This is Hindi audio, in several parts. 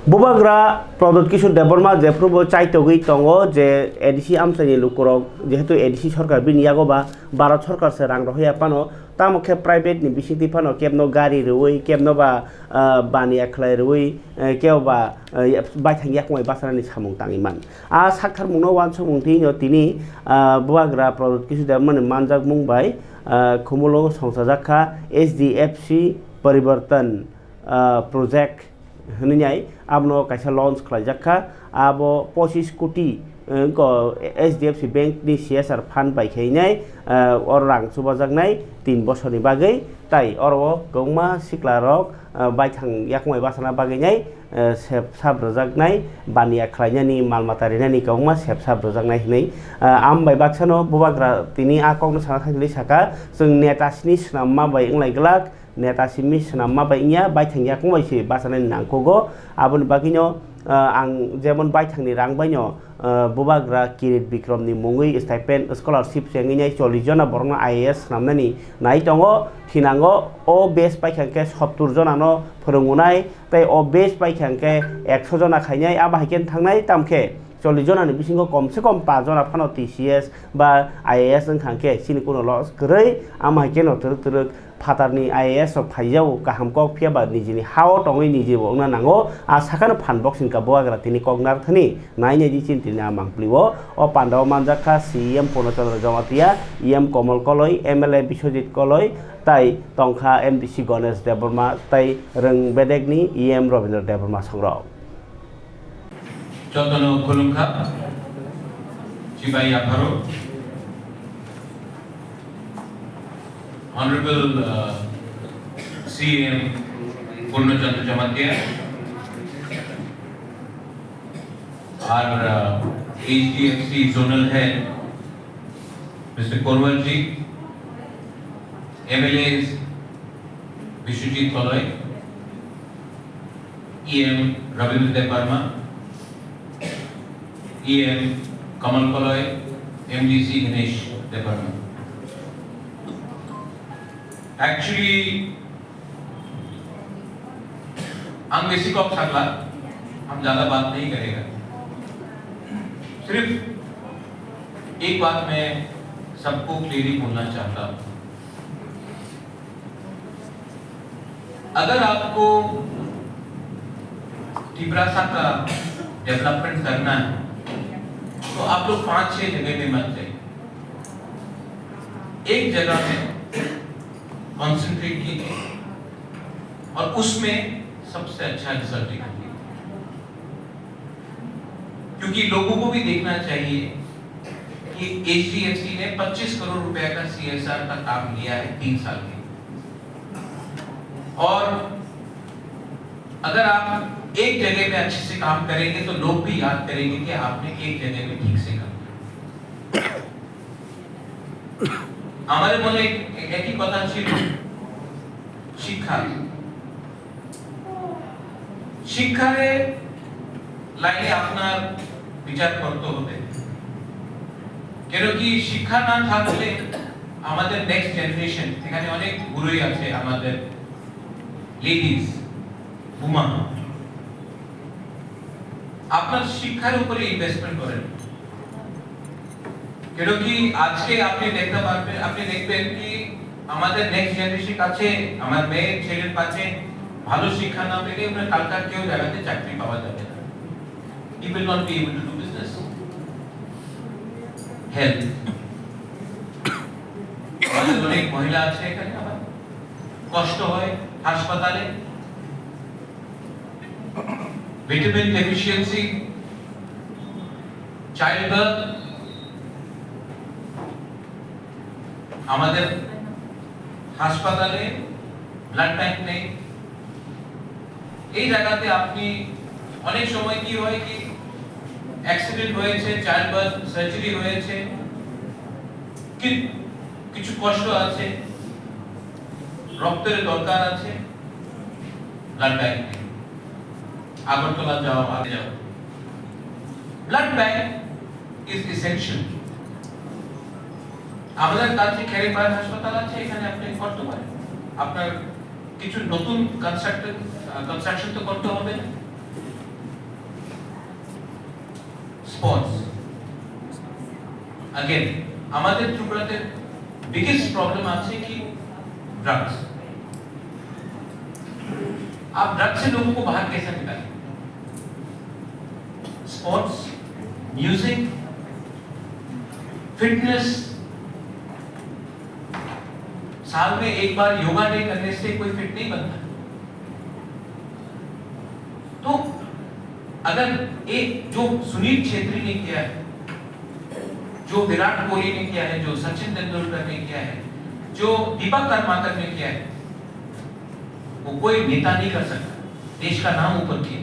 बुबाग्रा प्रदत्त किशोर देबबर्मा जेफ्रुबो चाइतगै दंगो जे एडिसि आमसानि लुकुरक जेहेतु एडिसि सरकार बिनियागोबा भारत सरकार से रां रहोया पानो तामो के प्राइवेट नि बिसिति पानो केबनो गारि रुई केबनो बा बानिया खलाय रुई केवबा बाइथांगिया खमाय बासारानि सामुं तांगिमान आ साक्थार मुंनो वान समुंथि नो तिनि बुबाग्रा प्रदत्त किशोर देबबर्मा मानजाक मुंबाय खुमुलो संसाजाखा एसडीएफसी परिवर्तन प्रोजेक्ट होननाय आबनो कायसा लॉन्च खालायजाखा आबो 25 कोटी एचडीएफसी बैंक नि सीएसआर फान्ड बायखायनाय और रां सुबाजाकनाय 3 बोसोरनि बागै ताई अरवो गौमा सिक्लारक बायथां याकमाय बासाना बागैनाय सेब साब्रजाकनाय बानिया खालायनायनि मालमातारिनायनि गौमा सेब साब्रजाकनाय हनै आमबाय बाक्सानो बुबाग्रा तिनि आकंनो साना थाखिलै साका जों नेतासिनि स्नाममा बाय इंलायग्लाक नेतासिमि स्नाममा बायनिया बायथांगिया खमायसि बासानाय नांखोगो आबोन बागिनो आं जेमन बायथांनि रां बायनो बुबाग्रा किरिट बिक्रमनि मुङै स्टाइपेन्ड स्कलारशिप सेंगिनाय 40 जना बरनो आईएएस नामनानि नाय दङ थिनांगो ओ बेस बायखांके 70 जनानो फोरोंनाय ताई ओ बेस बायखांके 100 जना खायनाय आबाहायकेन थांनाय तामखे 40 जनानि बिसिङाव कमसे कम 5 जना फानो टीसीएस बा आईएएस ओंखांके सिनि कुनो लस गरै आमाहायकेन अथर तरक फातारनि आईएएस अफ फाइजाव गाहामको फियाबा निजिनि हाव टङै निजिबो ओंना नांगो आ साखानो फानबक्सिं का बुवाग्रा तिनि कगनार थनि नायने दि चिन्तिनि आमांप्लिवो अ पान्डाव मानजाखा सीएम पूर्णचंद्र जमातिया ईएम कमल कलय एमएलए विश्वजित कलय ताई तंखा एमडीसी गणेश देबबर्मा ताई रों बेदेगनि ईएम रविन्द्र देबबर्मा संग्रह যতন খুলুঙ্খা চিবাই আফারো Honorable CM Purnachandra Jamatia, our HDFC Zonal Head, Mr. Korwalji, MLAs Vishwajit Koloy, EM Ravindra Debarma, EM Kamal Koloy, MDC Ganesh Debarma. Actually, हम बेसिक ऑफ सकला हम ज्यादा बात नहीं करेगा सिर्फ एक बात मैं सबको क्लियरली बोलना चाहता हूं अगर आपको टिब्रासा का डेवलपमेंट करना है तो आप लोग 5-6 जगह में मत जाइए एक जगह में कॉन्सेंट्रेट कीजिए और उसमें सबसे अच्छा रिजल्ट निकालिए क्योंकि लोगों को भी देखना चाहिए कि एचडीएफसी ने 25 करोड़ रुपए का सीएसआर का काम लिया है 3 साल में और अगर आप एक जगह पे अच्छे से काम करेंगे तो लोग भी याद करेंगे कि आपने एक जगह में ठीक से काम किया हमारे मन एक ही কথা ছিল শিক্ষা শিক্ষারে লাইনে আপনার বিচার করতে হবে কেন কি শিক্ষা না থাকলে আমাদের নেক্সট জেনারেশন এখানে অনেক গুরুই আছে আমাদের লেডিস উমা আপনার শিক্ষার উপরে ইনভেস্টমেন্ট করেন কেন কি আজকে আপনি দেখতে পারবেন আপনি দেখবেন কি আমাদের নেক্সট জেনারেশন কাছে আমার মেয়ে ছেলের কাছে ভালো শিক্ষা না পেলে ওরা কালকার কেউ জায়গাতে চাকরি পাওয়া যাবে না he will not be able to do business health আমাদের অনেক মহিলা আছে এখানে আবার কষ্ট হয় হাসপাতালে ভিটামিন ডেফিসিয়েন্সি চাইল্ড বার্থ আমাদের হাসপাতালে ব্লাড ব্যাংক নেই এই জায়গাতে আপনি অনেক সময় কি হয় কি অ্যাক্সিডেন্ট হয়েছে চাইল্ড বার্থ সার্জারি হয়েছে কিছু কষ্ট আছে রক্তের দরকার আছে ব্লাড ব্যাংক আগরতলা যাও আগে যাও ব্লাড ব্যাংক ইজ এসেনশিয়াল আমাদের কাছে খেরিপাড় হাসপাতাল আছে এখানে আপনি করতে পারেন আপনার কিছু নতুন কনস্ট্রাকশন তো করতে হবে না স্পোর্টস अगेन আমাদের ত্রিপুরাতে बिगेस्ट प्रॉब्लम আছে কি ड्रग्स आप ड्रग्स से लोगों को बाहर कैसे निकालें स्पोर्ट्स म्यूजिक फिटनेस साल में एक बार योगा डे करने से कोई फिट नहीं बनता तो अगर एक जो सुनील छेत्री ने किया है जो विराट कोहली ने किया है जो सचिन तेंदुलकर ने किया है जो दीपक कर्माकर ने किया है वो कोई नेता नहीं कर सकता देश का नाम ऊपर किया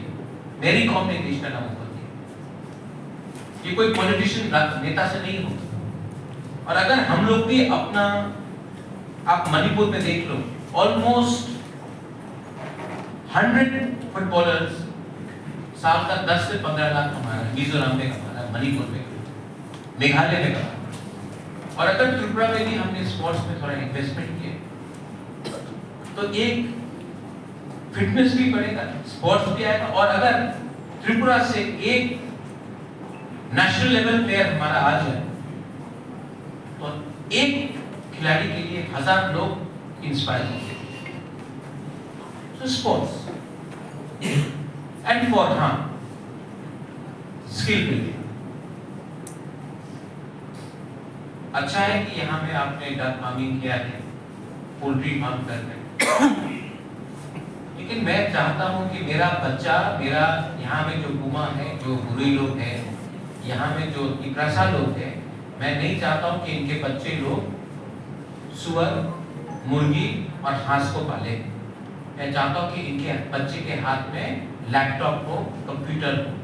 मेरी कॉम ने देश का नाम ऊपर किया ये कोई पॉलिटिशियन नेता से नहीं होगा और अगर हम लोग भी अपना आप मणिपुर में देख लो ऑलमोस्ट 100 फुटबॉलर्स साल का 10 से 15 लाख कमाया मिजोरम में कमाया मणिपुर में मेघालय में कमाया और अगर त्रिपुरा में भी हमने स्पोर्ट्स में थोड़ा इन्वेस्टमेंट किया तो एक फिटनेस भी बढ़ेगा स्पोर्ट्स भी आएगा और अगर त्रिपुरा से एक नेशनल लेवल प्लेयर हमारा आ जाए तो एक खिलाड़ी के लिए 1000 लोग इंस्पायर होंगे so sports and for skill building अच्छा है कि यहाँ में आपने डक फार्मिंग किया है पोल्ट्री फार्म कर रहे हैं लेकिन मैं चाहता हूँ कि मेरा बच्चा मेरा यहाँ में जो गुमा है जो बुरी लोग हैं यहाँ में जो इकरासा लोग हैं मैं नहीं चाहता हूँ कि इनके बच्चे लोग सुअर मुर्गी और हांस को पाले मैं चाहता हूँ कि इनके बच्चे के हाथ में लैपटॉप हो कंप्यूटर हो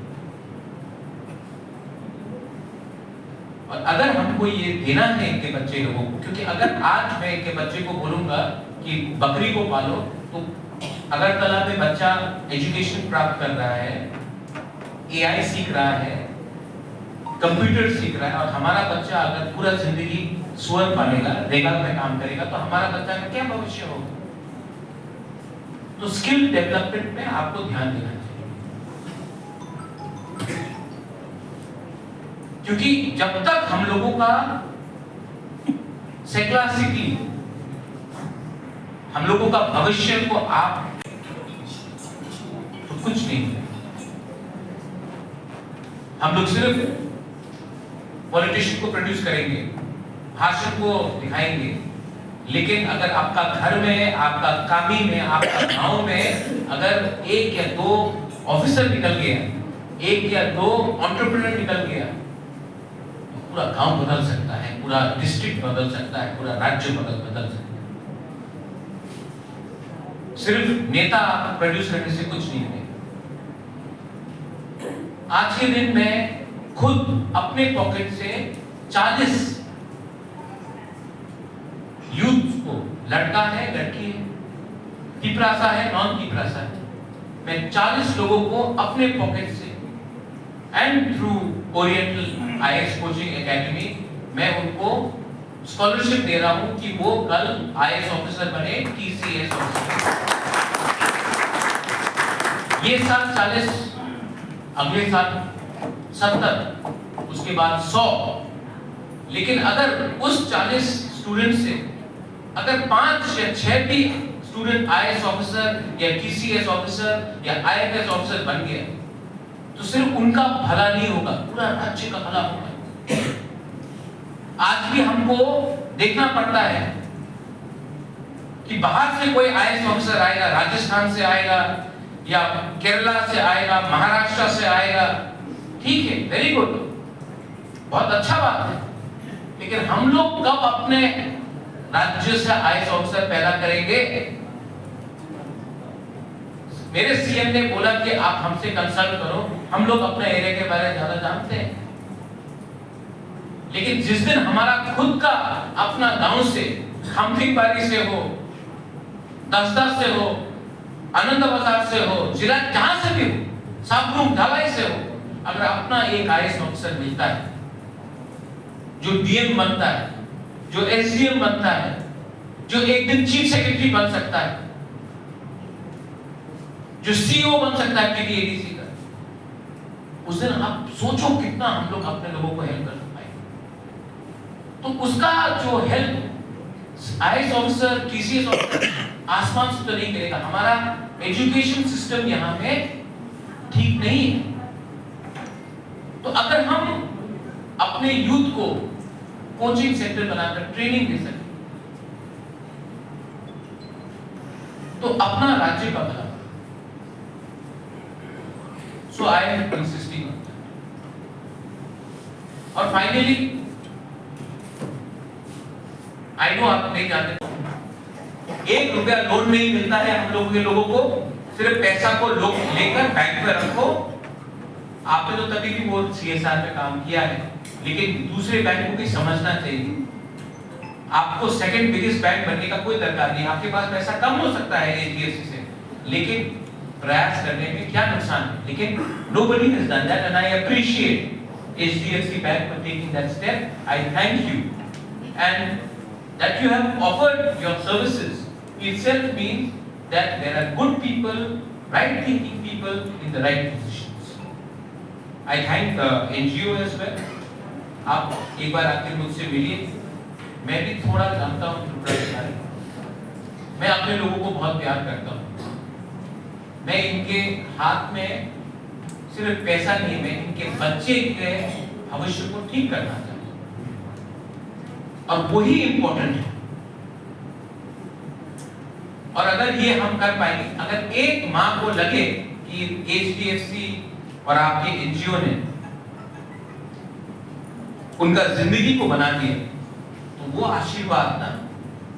और अगर हमको ये देना है इनके बच्चे लोगों को क्योंकि अगर आज मैं इनके बच्चे को बोलूंगा कि बकरी को पालो तो अगरतला में बच्चा एजुकेशन प्राप्त कर रहा है एआई सीख रहा है कंप्यूटर सीख रहा है और हमारा बच्चा अगर पूरा जिंदगी सुअर पालेगा रेगल में काम करेगा तो हमारा बच्चा का क्या भविष्य होगा तो स्किल डेवलपमेंट में आपको ध्यान देना चाहिए क्योंकि जब तक हम लोगों का सेक्युलरिटी हम लोगों का भविष्य को आप तो कुछ नहीं हम लोग सिर्फ पॉलिटिशियन को प्रोड्यूस करेंगे भाषण को दिखाएंगे लेकिन अगर आपका घर में आपका कामी में आपका गांव में अगर एक या दो ऑफिसर निकल गया एक या दो एंटरप्रेन्योर निकल गया तो पूरा गांव बदल सकता है पूरा डिस्ट्रिक्ट बदल सकता है पूरा राज्य बदल सकता है सिर्फ नेता प्रोड्यूस करने से कुछ नहीं है आज के दिन में खुद अपने पॉकेट से 40 यूथ को लड़का है लड़की है तिपरासा है नॉन तिपरासा है मैं 40 लोगों को अपने पॉकेट से and through oriental IAS coaching academy मैं उनको स्कॉलरशिप दे रहा हूं कि वो कल आईएएस ऑफिसर बने टीसीएस ऑफिसर ये साल 40 अगले साल 70 उसके बाद 100 लेकिन अगर उस 40 स्टूडेंट से अगर 5 या 6 भी स्टूडेंट आईएएस ऑफिसर या टीसीएस ऑफिसर या आईएफएस ऑफिसर बन गया तो सिर्फ उनका भला नहीं होगा पूरा राज्य का भला होगा आज भी हमको देखना पड़ता है कि बाहर से कोई आईएएस ऑफिसर आएगा राजस्थान से आएगा या केरला से आएगा महाराष्ट्र से आएगा ठीक है वेरी गुड बहुत अच्छा बात है लेकिन हम लोग कब अपने राज्य से आईएएस ऑफिसर पैदा करेंगे मेरे सीएम ने बोला कि आप हमसे कंसल्ट करो हम लोग अपने एरिया के बारे में ज्यादा जानते हैं लेकिन जिस दिन हमारा खुद का अपना गांव से खमथिंगबारी से हो दसदा से हो आनंद बाजार से हो जिला जहां से भी हो साबरूम ढलाई से हो अगर अपना एक आईएएस ऑफिसर मिलता है जो डीएम बनता है जो एसडीएम बनता है जो एक दिन चीफ सेक्रेटरी बन सकता है जो सीईओ बन सकता है पीडीएडीसी का उस दिन आप सोचो कितना हम लोग अपने लोगों को हेल्प कर पाए। तो उसका जो help IAS officer, TCS officer आसमान से तो नहीं करेगा। हमारा एजुकेशन सिस्टम यहाँ में ठीक नहीं है। तो अगर हम अपने यूथ को कोचिंग सेंटर बनाकर ट्रेनिंग दे सके तो अपना राज्य का भला। So I am insisting on that. और फाइनली आई नो आप नहीं जानते, 1 रुपया लोन नहीं मिलता है हम लोगों के लोगों को। सिर्फ पैसा को लोग लेकर बैंक में रखो। आपने तो तभी भी वो सीएसआर पे काम किया है, लेकिन दूसरे बैंक को भी समझना चाहिए। आपको सेकंड बिगेस्ट बैंक बनने का कोई दरकार नहीं। आपके पास पैसा कम हो सकता है एचडीएफसी से, लेकिन प्रयास करने में क्या नुकसान है। लेकिन nobody has done that and I appreciate HDFC Bank for taking that step. I thank you, and that you have offered your services itself means that there are good people, right thinking people in the right positions. I thank the NGO as well. आप एक बार आकर मुझसे मिलिए। मैं भी थोड़ा जानता हूँ त्रिपुरा के बारे में। मैं अपने लोगों को बहुत प्यार करता हूँ। मैं इनके हाथ में सिर्फ पैसा नहीं, मैं इनके बच्चे के भविष्य को ठीक करना चाहता हूँ, और वही इंपॉर्टेंट है। और अगर ये हम कर पाएंगे, अगर एक माँ को लगे कि एचडीएफसी और आपके एनजीओ ने उनका जिंदगी को बना दिया, तो वो आशीर्वाद ना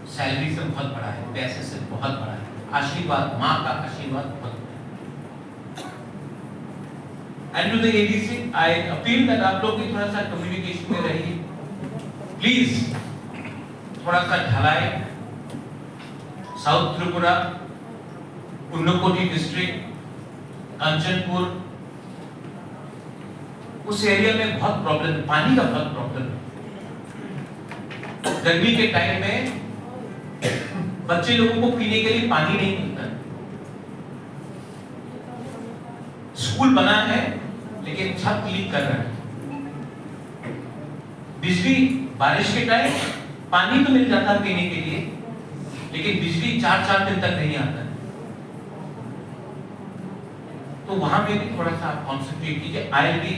सैलरी से बहुत बड़ा है, पैसे से बहुत बड़ा है। आशीर्वाद, माँ का आशीर्वाद बहुत बड़ा है। And to the ADC I appeal that आप लोग भी थोड़ा सा कम्युनिकेशन में रहिए प्लीज। थोड़ा सा ढलाई, साउथ त्रिपुरा, उन्नकोटी डिस्ट्रिक्ट, कंचनपुर, उस एरिया में बहुत प्रॉब्लम है, पानी का बहुत प्रॉब्लम है। गर्मी के टाइम में बच्चे लोगों को पीने के लिए पानी नहीं मिलता। स्कूल बना है लेकिन छत लीक कर रहा है। बिजली, बारिश के टाइम पानी तो मिल जाता है पीने के लिए, लेकिन बिजली 4-4 दिन तक नहीं आता है। तो वहां पे भी थोड़ा सा आप कॉन्सेंट्रेट कीजिए। आईएलडी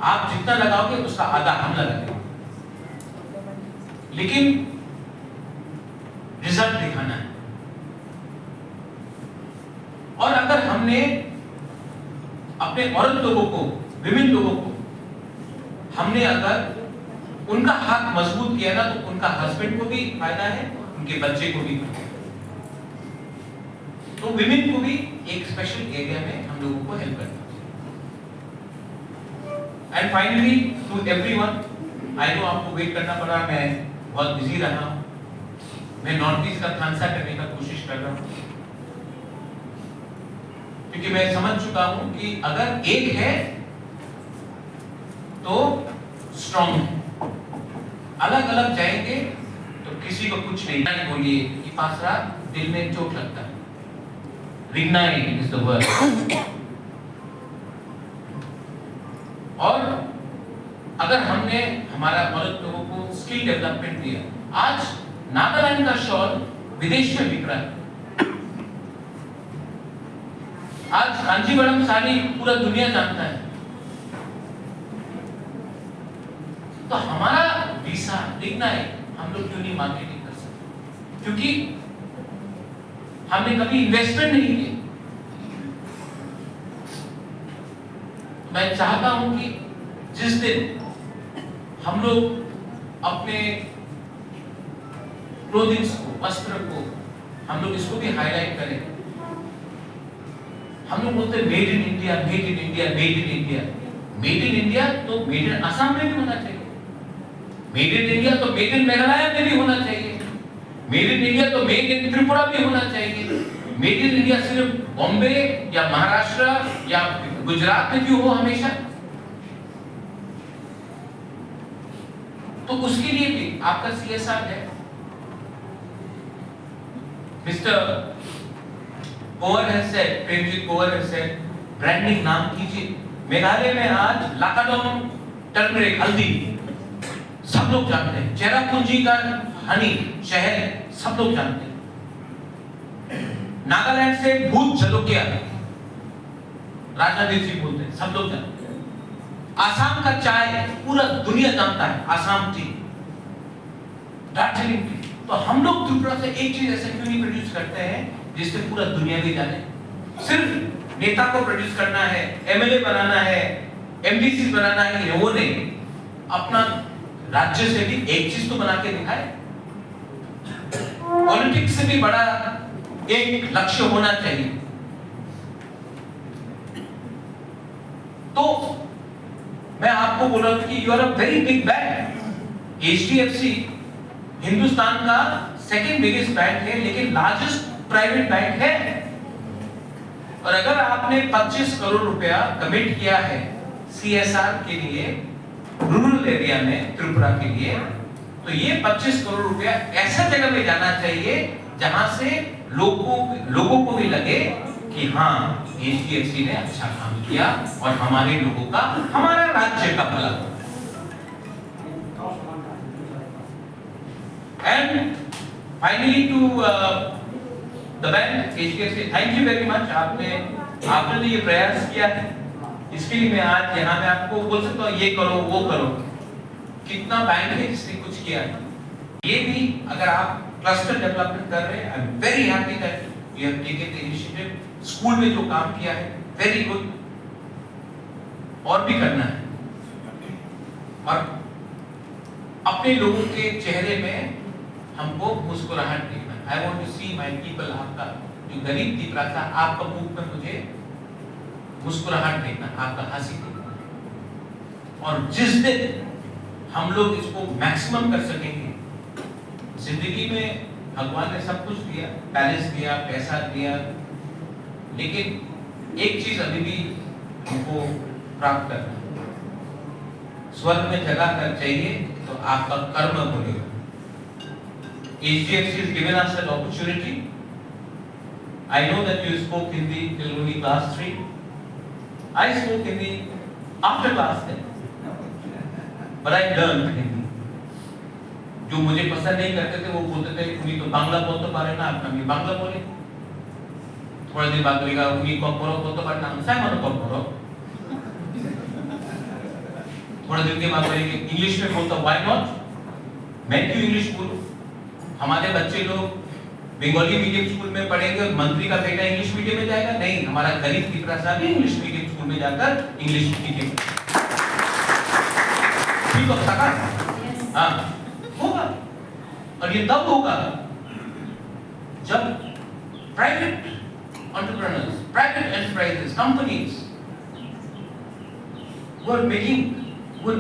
आप जितना लगाओगे उसका आधा हम लगाएंगे, लेकिन रिजल्ट दिखाना है। और अगर हमने अपने औरत लोगों को, विमेन लोगों को, हमने अगर उनका हाथ मजबूत किया ना, तो उनका हस्बैंड को भी फायदा है, उनके बच्चे को भी फायदा है। तो विमेन को भी एक स्पेशल एरिया में हम लोगों को हेल्प करना चाहिए। And finally to everyone, I know आपको वेट करना पड़ा, मैं बहुत बिजी रहा हूं। मैं नॉर्थ ईस्ट का खानसा करने का कोशिश कर रहा हूं, क्योंकि मैं समझ चुका हूं कि अगर एक है तो स्ट्रांग है। अलग अलग जाएंगे तो किसी को कुछ नहीं बोलिए कि पासरा दिल में चोट लगता है। रिग्नाई इज द वर्ड। और अगर हमने हमारा औरत लोगों को स्किल डेवलपमेंट दिया, आज नागालैंड का शॉल विदेश में बिक रहा है। आज कांजीवरम साड़ी पूरा दुनिया जानता है। तो हमारा वीसा रिग्नाई हम लोग क्यों नहीं मार्केटिंग कर सकते? क्योंकि हमने कभी इन्वेस्टमेंट नहीं की। मैं चाहता हूं कि जिस दिन हम लोग अपने क्लोथिंग्स को, वस्त्र को, हम लोग इसको भी हाईलाइट करें। हम लोग बोलते हैं made in India, made in India, made in India. Made in India तो मेड इन असम में भी होना चाहिए। मेड इन इंडिया तो मेड इन मेघालय में भी होना चाहिए। मेड इन इंडिया तो मेड इन त्रिपुरा भी होना चाहिए। मेड इन इंडिया सिर्फ बॉम्बे या महाराष्ट्र या गुजरात में क्यों हो हमेशा? तो उसके लिए भी आपका सीएसआर है। Mister Kowar has said, Premjit Kowar has said, branding नाम कीजिए। मेघालय में आज लाकाडोंग टर्मरिक हल्दी सब लोग जानते हैं, चेरापूंजी का हनी शहद सब लोग जानते हैं, नागालैंड से भूत जलोकिया राजनीति जी बोलते हैं, सब लोग जानते हैं, आसाम का चाय पूरा दुनिया जानता है, आसाम टी, दार्जिलिंग टी। तो हम लोग त्रिपुरा से एक चीज ऐसे क्यों नहीं प्रोड्यूस करते हैं जिससे पूरा दुनिया भी जाने? सिर्फ नेता को प्रोड्यूस करना है, एमएलए बनाना है, एमडीसी बनाना है, वो नहीं, अपना राज्य से भी एक चीज तो बना के दिखाए। पॉलिटिक्स से भी बड़ा एक लक्ष्य होना चाहिए। तो मैं आपको बोल रहा हूं कि you are a very big bank. HDFC Hindustan का सेकंड बिगेस्ट बैंक है, लेकिन लार्जेस्ट प्राइवेट बैंक है। और अगर आपने 25 करोड़ रुपया कमिट किया है सीएसआर के लिए रूरल एरिया में त्रिपुरा के लिए, तो ये 25 करोड़ रुपया ऐसा जगह में जाना चाहिए जहां से लोगों को भी लगे कि हाँ, एचडीएफसी ने अच्छा काम किया और हमारे लोगों का, हमारा राज्य का भला। And finally to the bank HDFC, thank you very much. आपने ये प्रयास किया है, इसके लिए मैं आज यहाँ मैं आपको बोल सकता हूँ ये करो वो करो। कितना बैंक है जिसने कुछ किया है, ये भी अगर आप क्लस्टर डेवलपमेंट कर रहे हैं, I am very happy that you have taken the initiative. School में जो काम किया है वेरी गुड, और भी करना है, और अपने लोगों के चेहरे में हमको मुस्कुराहट देखना। I want to see my people, आपका जो गरीब त्रिपुरा था, आपका मुख में मुझे मुस्कुराहट देखना, आपका हंसी देखना। और जिस दिन हम लोग इसको मैक्सिमम कर सकेंगे, जिंदगी में भगवान ने सब कुछ दिया, पैलेस दिया, पैसा दिया, लेकिन एक चीज अभी भी हमको प्राप्त करना है, स्वर्ग में जगह कर चाहिए तो आपका कर्म बोलेगा। HDFC has given us that opportunity. I know that you spoke Hindi till only class 3. I spoke Hindi after class 10, but I learned Hindi. जो मुझे पसंद नहीं करते थे वो बोलते थे उन्हीं तो बांग्ला बोलते पारे ना, आप कभी बांग्ला बोले। थोड़ा दिन बाद बोलेगा उन्हीं को पढ़ो बोलते पारे ना, हम साय मनो को पढ़ो। थोड़ा दिन के बाद बोलेंगे इंग्लिश में बोलता, व्हाई नॉट, मैं क्यों इंग्लिश बोलूं? हमारे बच्चे लोग बंगाली मीडियम स्कूल में पढ़ेंगे और मंत्री का बेटा इंग्लिश मीडियम में जाएगा? नहीं, हमारा गरीब त्रिपुरा सा भी इंग्लिश मीडियम स्कूल में जाकर इंग्लिश सीखेगा। ठीक होता का? हाँ, होगा। और ये तब होगा जब private entrepreneurs, private enterprises, companies who are doing good